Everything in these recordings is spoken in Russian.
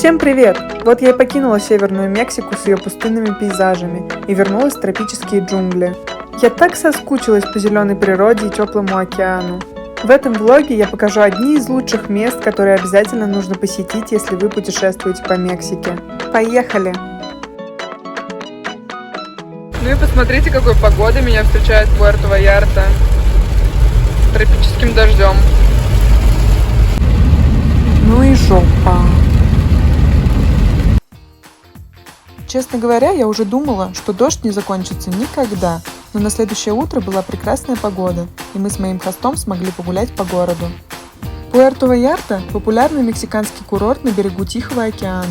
Всем привет! Вот я и покинула Северную Мексику с ее пустынными пейзажами и вернулась в тропические джунгли. Я так соскучилась по зеленой природе и теплому океану. В этом влоге я покажу одни из лучших мест, которые обязательно нужно посетить, если вы путешествуете по Мексике. Поехали! Ну и посмотрите, какой погодой меня встречает Пуэрто-Вальярта. С тропическим дождем. Ну и жопа. Честно говоря, я уже думала, что дождь не закончится никогда, но на следующее утро была прекрасная погода, и мы с моим хостом смогли погулять по городу. Пуэрто-Вальярта – популярный мексиканский курорт на берегу Тихого океана.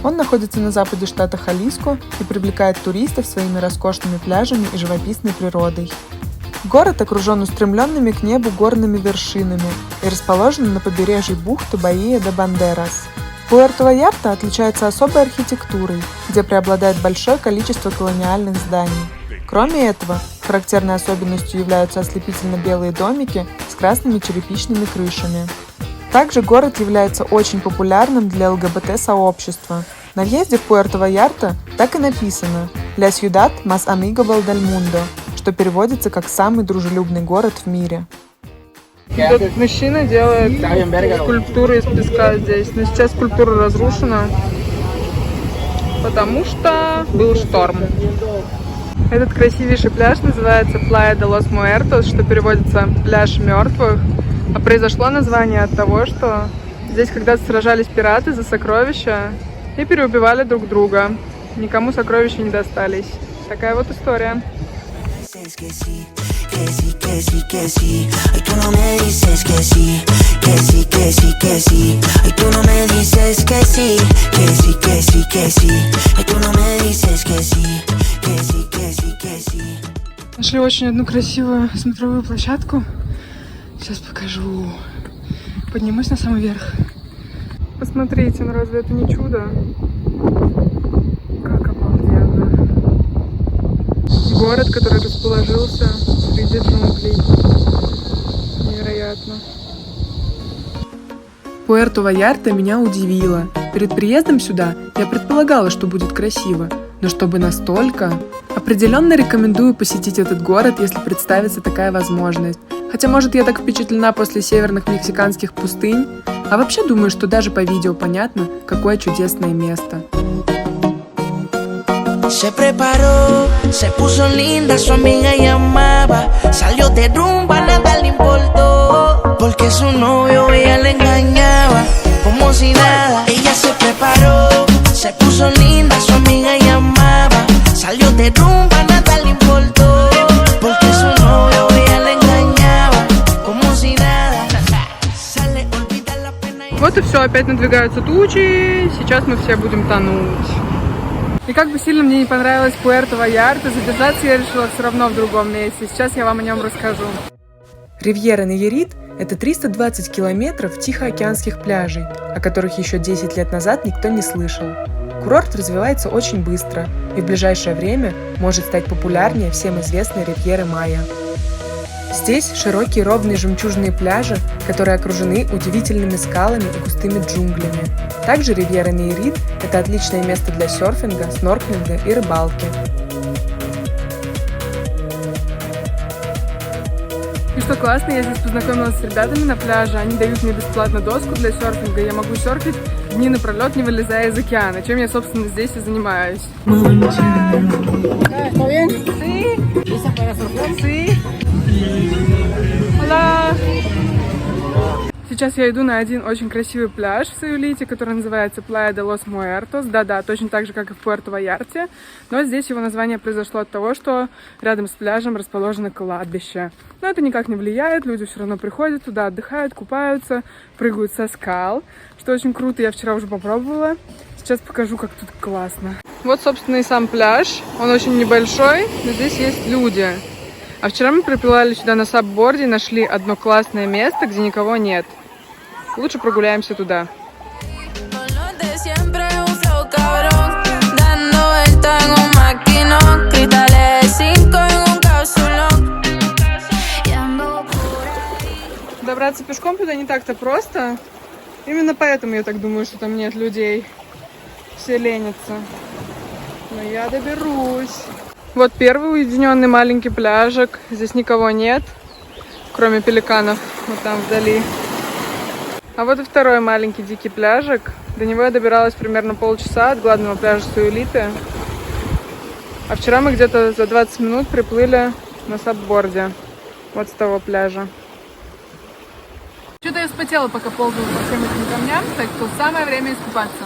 Он находится на западе штата Халиско и привлекает туристов своими роскошными пляжами и живописной природой. Город окружен устремленными к небу горными вершинами и расположен на побережье бухты Баия-де-Бандерас. Пуэрто-Вальярта отличается особой архитектурой, где преобладает большое количество колониальных зданий. Кроме этого, характерной особенностью являются ослепительно белые домики с красными черепичными крышами. Также город является очень популярным для ЛГБТ-сообщества. На въезде в Пуэрто-Вальярта так и написано «La ciudad más amigable del mundo», что переводится как «самый дружелюбный город в мире». Этот мужчина делает скульптуры из песка здесь, но сейчас скульптура разрушена, потому что был шторм. Этот красивейший пляж называется Playa de los Muertos, что переводится «пляж мертвых», а произошло название от того, что здесь когда-то сражались пираты за сокровища и переубивали друг друга. Никому сокровища не достались. Такая вот история. Нашли очень одну красивую смотровую площадку. Сейчас покажу. Поднимусь на самый верх. Посмотрите, ну разве это не чудо? Как обалденно. Город, который расположился среди джунглей. Невероятно. Пуэрто-Вальярта меня удивила. Перед приездом сюда я предполагала, что будет красиво, но чтобы настолько... Определенно рекомендую посетить этот город, если представится такая возможность. Хотя, может, я так впечатлена после северных мексиканских пустынь. А вообще думаю, что даже по видео понятно, какое чудесное место. Se preparó, se puso linda, su amiga llamaba, salió de rumba, nada le importó, porque su novio ella le engañaba, como si nada. Ella se preparó, se puso linda, su amiga llamaba, salió de rumba, nada le importó, porque su novio ella le engañaba, como si nada. Sale, olvida la pena. Вот и все, опять надвигаются тучи, сейчас мы все будем тонуть. И как бы сильно мне не понравилось Пуэрто-Вальярта, задержаться я решила все равно в другом месте. Сейчас я вам о нем расскажу. Ривьера Наярит – это 320 километров тихоокеанских пляжей, о которых еще 10 лет назад никто не слышал. Курорт развивается очень быстро и в ближайшее время может стать популярнее всем известной Ривьеры Майя. Здесь широкие ровные жемчужные пляжи, которые окружены удивительными скалами и густыми джунглями. Также Ривьера Наярит – это отличное место для серфинга, снорклинга и рыбалки. И что классно, я здесь познакомилась с ребятами на пляже, они дают мне бесплатно доску для серфинга, я могу серфить дни напролет, не вылезая из океана, чем я, собственно, здесь и занимаюсь. Сейчас я иду на один очень красивый пляж в Сайулите, который называется Playa de los Muertos. Да-да, точно так же, как и в Пуэрто-Вальярте. Но здесь его название произошло от того, что рядом с пляжем расположено кладбище. Но это никак не влияет, люди все равно приходят туда, отдыхают, купаются, прыгают со скал, что очень круто, я вчера уже попробовала. Сейчас покажу, как тут классно. Вот, собственно, и сам пляж. Он очень небольшой, но здесь есть люди. А вчера мы проплывали сюда на сабборде и нашли одно классное место, где никого нет. Лучше прогуляемся туда. Добраться пешком туда не так-то просто. Именно поэтому я так думаю, что там нет людей. Все ленятся. Но я доберусь. Вот первый уединенный маленький пляжик. Здесь никого нет, кроме пеликанов вот там вдали. А вот и второй маленький дикий пляжик. До него я добиралась примерно полчаса от главного пляжа Суэлиты. А вчера мы где-то за 20 минут приплыли на сабборде. Вот с того пляжа. Что-то я вспотела, пока ползала по всем этим камням, так что самое время искупаться.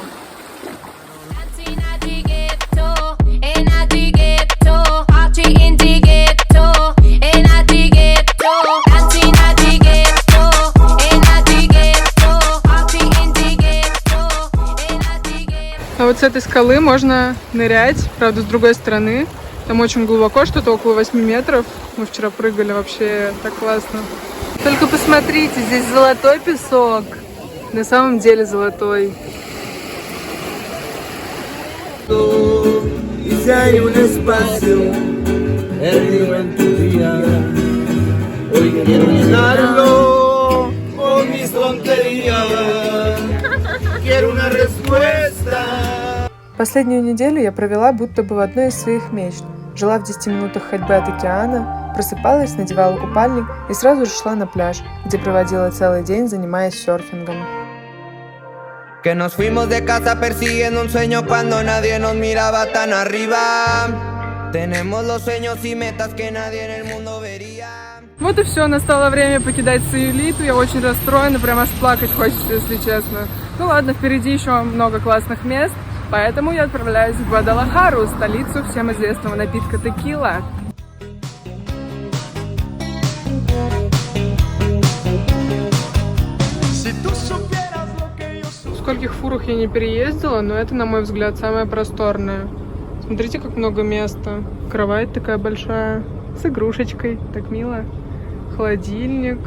А вот с этой скалы можно нырять, правда, с другой стороны. Там очень глубоко, что-то около 8 метров. Мы вчера прыгали, вообще так классно. Только посмотрите, здесь золотой песок. На самом деле золотой. Последнюю неделю я провела будто бы в одной из своих мечт. Жила в 10 минутах ходьбы от океана, просыпалась, надевала купальник и сразу же шла на пляж, где проводила целый день, занимаясь серфингом. Que nos fuimos de casa persiguiendo un sueño cuando nadie nos miraba tan arriba. Tenemos los sueños y metas que nadie en el mundo vería. Вот и все, настало время покидать Суэлиту. Я очень расстроена, прям аж плакать хочется, если честно. Ну ладно, впереди еще много классных мест, поэтому я отправляюсь в Гвадалахару, столицу всем известного напитка текила. В скольких фурах я не переездила, но это, на мой взгляд, самое просторное. Смотрите, как много места. Кровать такая большая, с игрушечкой, так мило. Холодильник.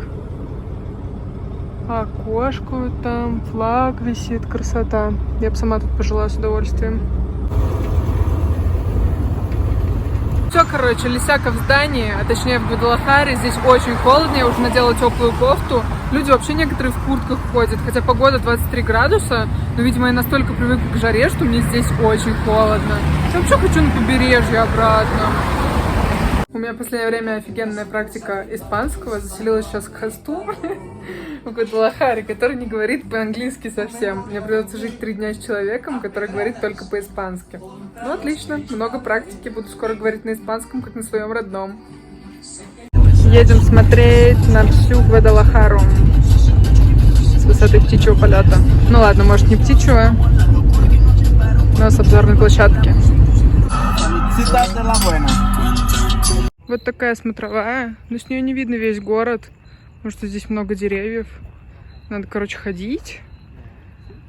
Окошко вот там, флаг висит, красота. Я бы сама тут пожила с удовольствием. Все, короче, Лисяка в здании, а точнее в Гвадалахаре. Здесь очень холодно, я уже надела теплую кофту. Люди вообще некоторые в куртках ходят, хотя погода 23 градуса. Но, видимо, я настолько привыкла к жаре, что мне здесь очень холодно. Я вообще хочу на побережье обратно. У меня в последнее время офигенная практика испанского. Заселилась сейчас к хосту в Гвадалахаре, который не говорит по-английски совсем. Мне придется жить 3 дня с человеком, который говорит только по-испански. Ну, отлично, много практики. Буду скоро говорить на испанском, как на своем родном. Едем смотреть на всю Гвадалахару с высоты птичьего полета. Ну ладно, может не птичьего, но с обзорной площадки. Вот такая смотровая, но с нее не видно весь город, потому что здесь много деревьев. Надо, короче, ходить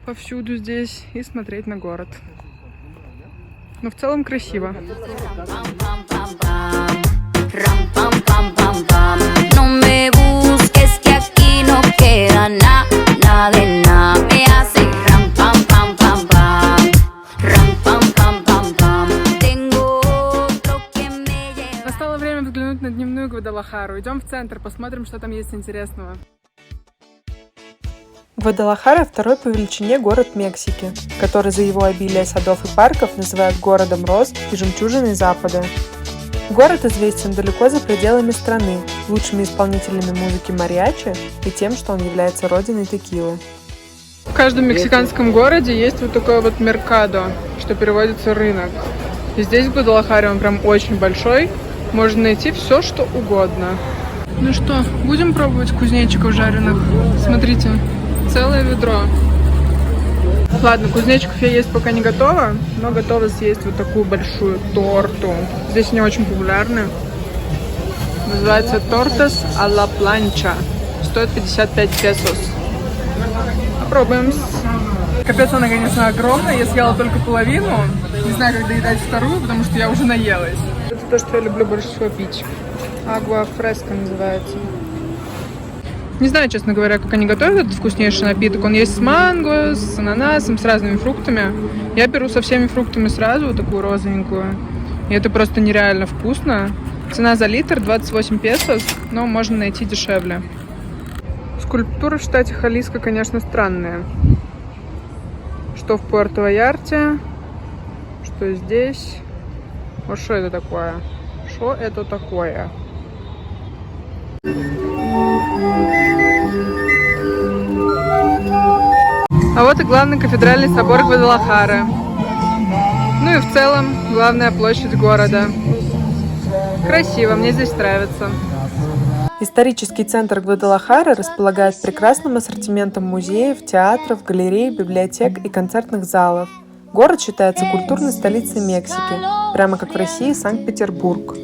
повсюду здесь и смотреть на город. Но в целом красиво. Настало время взглянуть на дневную Гвадалахару. Идем в центр, посмотрим, что там есть интересного. Гвадалахара – второй по величине город Мексики, который за его обилие садов и парков называют городом роз и жемчужиной Запада. Город известен далеко за пределами страны, лучшими исполнителями музыки мариачи и тем, что он является родиной текилы. В каждом мексиканском городе есть вот такой вот меркадо, что переводится рынок. И здесь в Гвадалахаре он прям очень большой, можно найти все, что угодно. Ну что, будем пробовать кузнечиков жареных? Смотрите, целое ведро. Ладно, кузнечиков я есть пока не готова, но готова съесть вот такую большую торту. Здесь они очень популярны. Называется тортас а ла планча. Стоит 55 песос. Попробуем. Капец, она, конечно, огромная. Я съела только половину. Не знаю, как доедать вторую, потому что я уже наелась. Это то, что я люблю больше всего пить. Агуа фреска называется. Не знаю, честно говоря, как они готовят этот вкуснейший напиток. Он есть с манго, с ананасом, с разными фруктами. Я беру со всеми фруктами сразу, вот такую розовенькую. И это просто нереально вкусно. Цена за литр 28 песос, но можно найти дешевле. Скульптуры в штате Халиско, конечно, странные. Что в Пуэрто-Вальярте, что здесь... Вот что это такое? Что это такое? А вот и главный кафедральный собор Гвадалахары. Ну и в целом главная площадь города. Красиво, мне здесь нравится. Исторический центр Гвадалахары располагает прекрасным ассортиментом музеев, театров, галерей, библиотек и концертных залов. Город считается культурной столицей Мексики, прямо как в России Санкт-Петербург.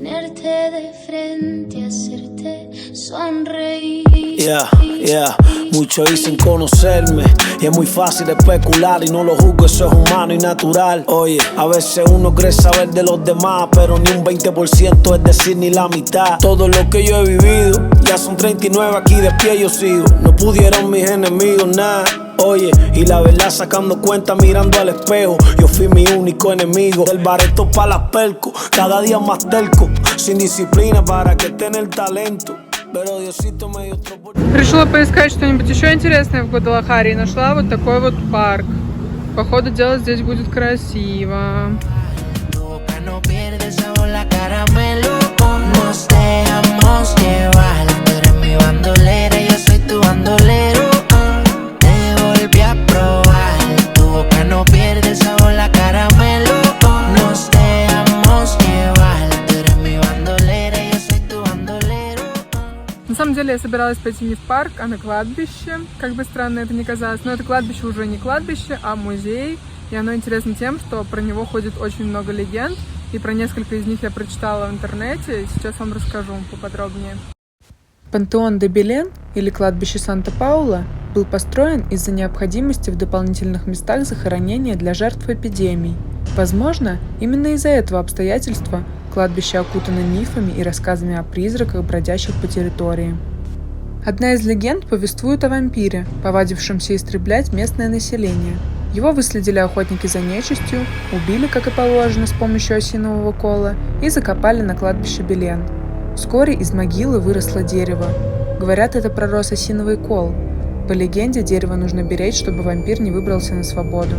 Muchos dicen conocerme y es muy fácil especular y no lo juzgo, eso es humano y natural. Oye, a veces uno cree saber de los demás, pero ni un 20%, es decir, ni la mitad. Todo lo que yo he vivido, ya son 39, aquí de pie yo sigo. No pudieron mis enemigos nada. Oye, y la verdad sacando cuenta mirando al espejo, yo fui mi único enemigo. Del bareto pa' las perco, cada día más terco, sin disciplina para que tenga el talento. Pero Diosito me dio otro. Решила поискать что-нибудь еще интересное в Гвадалахаре и нашла вот такой вот парк. Походу дела здесь будет красиво. На самом деле я собиралась пойти не в парк, а на кладбище, как бы странно это ни казалось. Но это кладбище уже не кладбище, а музей. И оно интересно тем, что про него ходит очень много легенд. И про несколько из них я прочитала в интернете. И сейчас вам расскажу поподробнее. Пантеон де Белен, или кладбище Санта-Паула, был построен из-за необходимости в дополнительных местах захоронения для жертв эпидемий. Возможно, именно из-за этого обстоятельства кладбище окутано мифами и рассказами о призраках, бродящих по территории. Одна из легенд повествует о вампире, повадившемся истреблять местное население. Его выследили охотники за нечистью, убили, как и положено, с помощью осинового кола и закопали на кладбище Белен. Вскоре из могилы выросло дерево. Говорят, это пророс осиновый кол. По легенде, дерево нужно беречь, чтобы вампир не выбрался на свободу.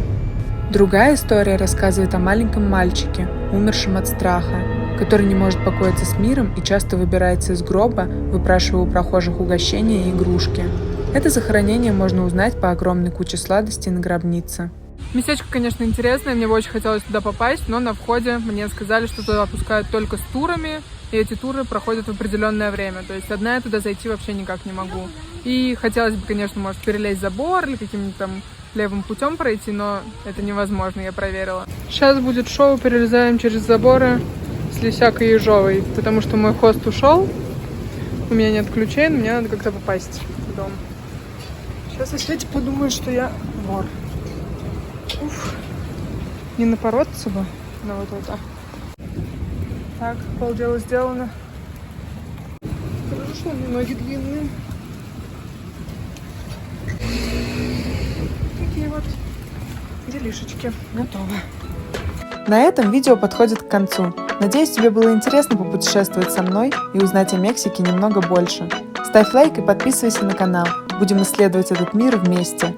Другая история рассказывает о маленьком мальчике, умершем от страха, который не может покоиться с миром и часто выбирается из гроба, выпрашивая у прохожих угощения и игрушки. Это захоронение можно узнать по огромной куче сладостей на гробнице. Местечко, конечно, интересное, мне бы очень хотелось туда попасть, но на входе мне сказали, что туда пускают только с турами, и эти туры проходят в определенное время. То есть одна я туда зайти вообще никак не могу. И хотелось бы, конечно, может, перелезть забор или каким-нибудь там левым путем пройти, но это невозможно, я проверила. Сейчас будет шоу, перелезаем через заборы с Лисякой Ежовой, потому что мой хост ушел, у меня нет ключей, но мне надо как-то попасть в дом. Сейчас я Свете подумаю, что я вор. Уф. Не напороться бы на вот это. Так, полдела сделано. Хорошо, что у меня ноги длинные. Такие вот делишечки. Готово. На этом видео подходит к концу. Надеюсь, тебе было интересно попутешествовать со мной и узнать о Мексике немного больше. Ставь лайк и подписывайся на канал. Будем исследовать этот мир вместе.